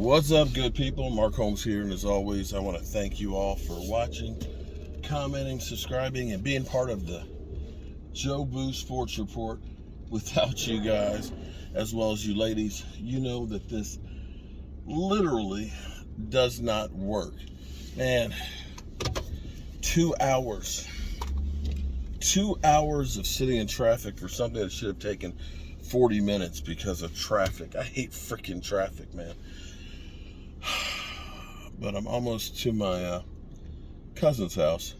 What's up, good people? Mark Holmes here, and as always, I want to thank you all for watching, commenting, subscribing, and being part of the Joe Boo Sports Report. Without you guys, as well as you ladies, you know that this literally does not work. Man, 2 hours. 2 hours of sitting in traffic for something that should have taken 40 minutes because of traffic. I hate freaking traffic, man. But I'm almost to my cousin's house.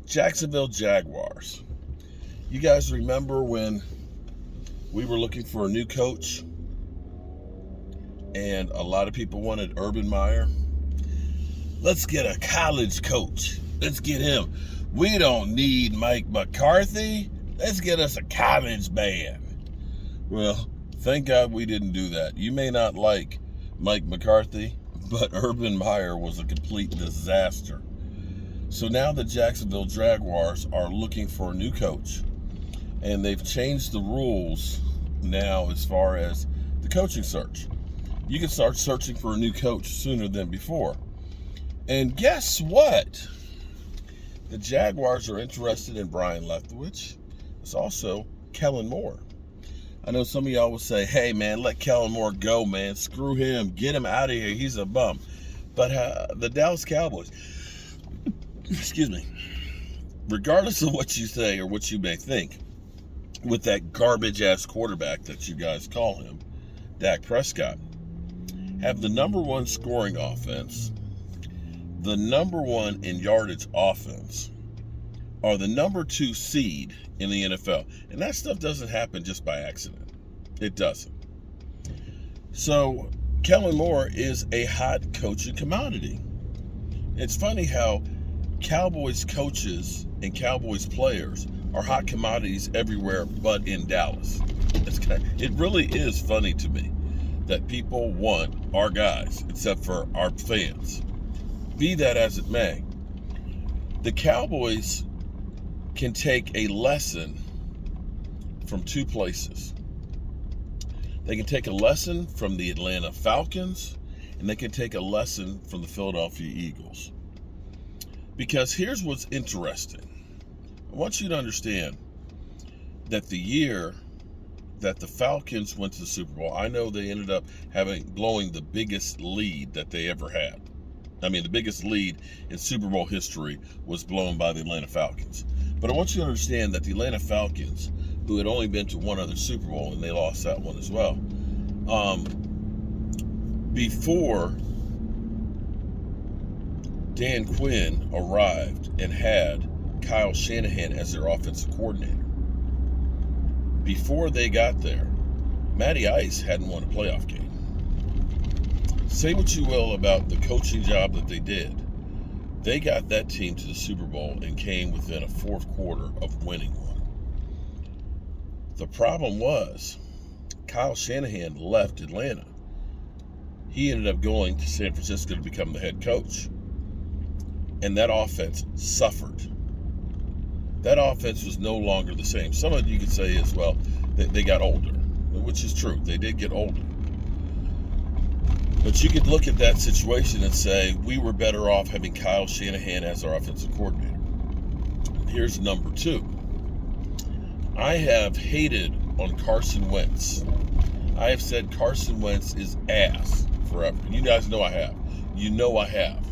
Jacksonville Jaguars. You guys remember when we were looking for a new coach and a lot of people wanted Urban Meyer? Let's get a college coach. Let's get him. We don't need Mike McCarthy. Let's get us a college man. Well, thank God we didn't do that. You may not like Mike McCarthy, but Urban Meyer was a complete disaster. So now the Jacksonville Jaguars are looking for a new coach, and they've changed the rules now as far as the coaching search. You can start searching for a new coach sooner than before. And guess what? The Jaguars are interested in Brian Leftwich. It's also Kellen Moore. I know some of y'all will say, hey, man, let Kellen Moore go, man. Screw him. Get him out of here. He's a bum. But the Dallas Cowboys, excuse me, regardless of what you say or what you may think, with that garbage-ass quarterback that you guys call him, Dak Prescott, have the number one scoring offense, the number one in yardage offense, are the number 2 seed in the NFL. And that stuff doesn't happen just by accident. It doesn't. So Kellen Moore is a hot coaching commodity. It's funny how Cowboys coaches and Cowboys players are hot commodities everywhere but in Dallas. It really is funny to me that people want our guys, except for our fans. Be that as it may, the Cowboys can take a lesson from 2 places. They can take a lesson from the Atlanta Falcons, and they can take a lesson from the Philadelphia Eagles. Because here's what's interesting. I want you to understand that the year that the Falcons went to the Super Bowl, I know they ended up blowing the biggest lead that they ever had. I mean, the biggest lead in Super Bowl history was blown by the Atlanta Falcons. But I want you to understand that the Atlanta Falcons, who had only been to one other Super Bowl, and they lost that one as well, before Dan Quinn arrived and had Kyle Shanahan as their offensive coordinator, before they got there, Matty Ice hadn't won a playoff game. Say what you will about the coaching job that they did. They got that team to the Super Bowl and came within a 4th quarter of winning one. The problem was Kyle Shanahan left Atlanta. He ended up going to San Francisco to become the head coach. And that offense suffered. That offense was no longer the same. Some of you could say as well that they got older, which is true. They did get older. But you could look at that situation and say, we were better off having Kyle Shanahan as our offensive coordinator. Here's number 2. I have hated on Carson Wentz. I have said Carson Wentz is ass forever. You guys know I have. You know I have.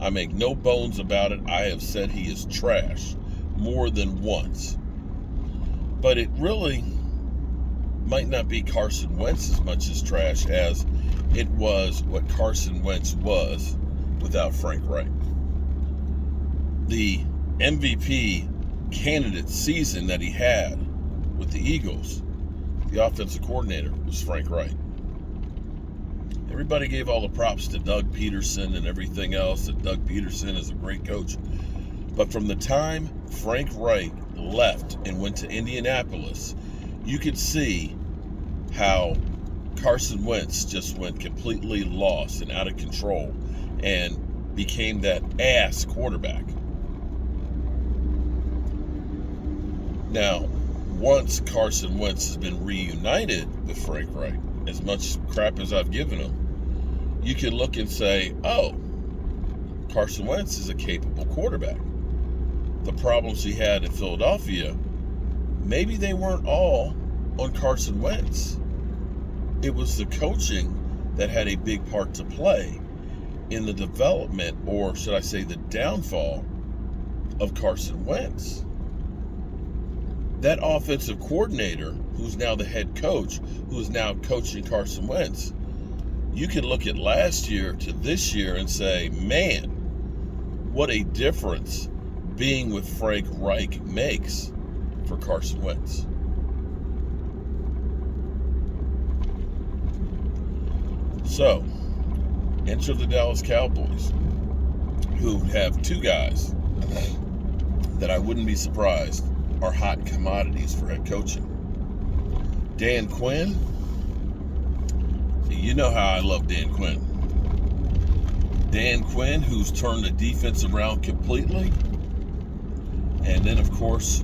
I make no bones about it. I have said he is trash more than once. But it really might not be Carson Wentz as much as trash as it was what Carson Wentz was without Frank Reich. The MVP candidate season that he had with the Eagles, the offensive coordinator was Frank Reich. Everybody gave all the props to Doug Peterson and everything else, that Doug Peterson is a great coach. But from the time Frank Reich left and went to Indianapolis, you could see how Carson Wentz just went completely lost and out of control and became that ass quarterback. Now, once Carson Wentz has been reunited with Frank Reich, as much crap as I've given him, you can look and say, oh, Carson Wentz is a capable quarterback. The problems he had in Philadelphia, maybe they weren't all on Carson Wentz. It was the coaching that had a big part to play in the development, or should I say the downfall, of Carson Wentz. That offensive coordinator, who's now the head coach, who's now coaching Carson Wentz, you can look at last year to this year and say, man, what a difference being with Frank Reich makes for Carson Wentz. So, enter the Dallas Cowboys, who have two guys that I wouldn't be surprised are hot commodities for head coaching. Dan Quinn, you know how I love Dan Quinn. Dan Quinn, who's turned the defense around completely. And then, of course,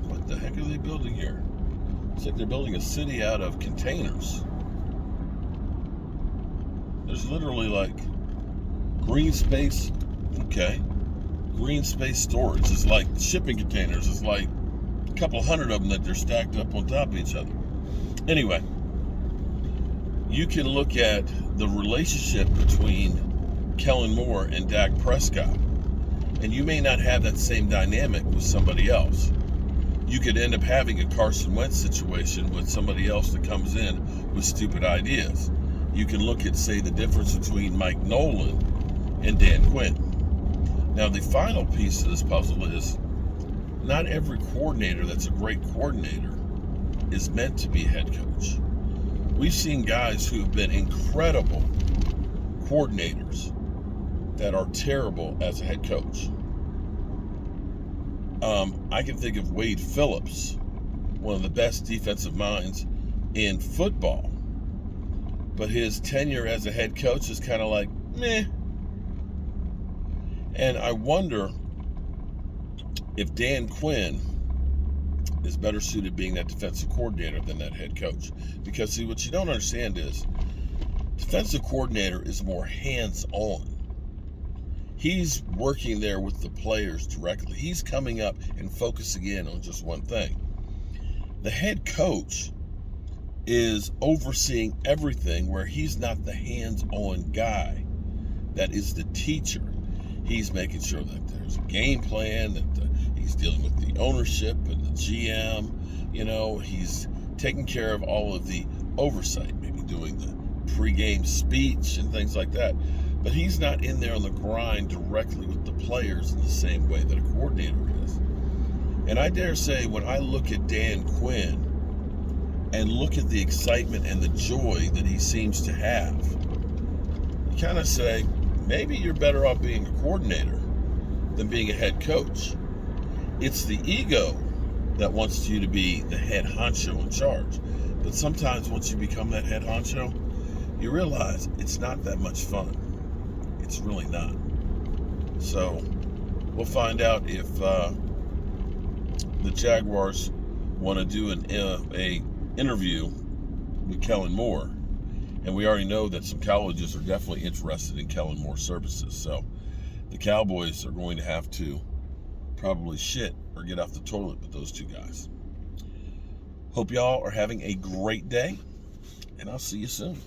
what the heck are they building here? It's like they're building a city out of containers. There's literally like green space, okay. Green space storage. It's like shipping containers. It's like a couple hundred of them that they're stacked up on top of each other. Anyway, you can look at the relationship between Kellen Moore and Dak Prescott, and you may not have that same dynamic with somebody else. You could end up having a Carson Wentz situation with somebody else that comes in with stupid ideas. You can look at, say, the difference between Mike Nolan and Dan Quinn. Now, the final piece of this puzzle is not every coordinator that's a great coordinator is meant to be a head coach. We've seen guys who have been incredible coordinators that are terrible as a head coach. I can think of Wade Phillips, one of the best defensive minds in football. But his tenure as a head coach is kind of like, meh. And I wonder if Dan Quinn is better suited being that defensive coordinator than that head coach. Because, see, what you don't understand is defensive coordinator is more hands-on. He's working there with the players directly. He's coming up and focusing in on just one thing. The head coach is overseeing everything where he's not the hands-on guy. That is the teacher. He's making sure that there's a game plan, that he's dealing with the ownership and the GM. You know, he's taking care of all of the oversight, maybe doing the pregame speech and things like that. But he's not in there on the grind directly with the players in the same way that a coordinator is. And I dare say, when I look at Dan Quinn and look at the excitement and the joy that he seems to have, you kind of say, maybe you're better off being a coordinator than being a head coach. It's the ego that wants you to be the head honcho in charge. But sometimes once you become that head honcho, you realize it's not that much fun. It's really not. So we'll find out if the Jaguars want to do an interview with Kellen Moore. And we already know that some colleges are definitely interested in Kellen Moore services. So the Cowboys are going to have to probably shit or get off the toilet with those two guys. Hope y'all are having a great day, and I'll see you soon.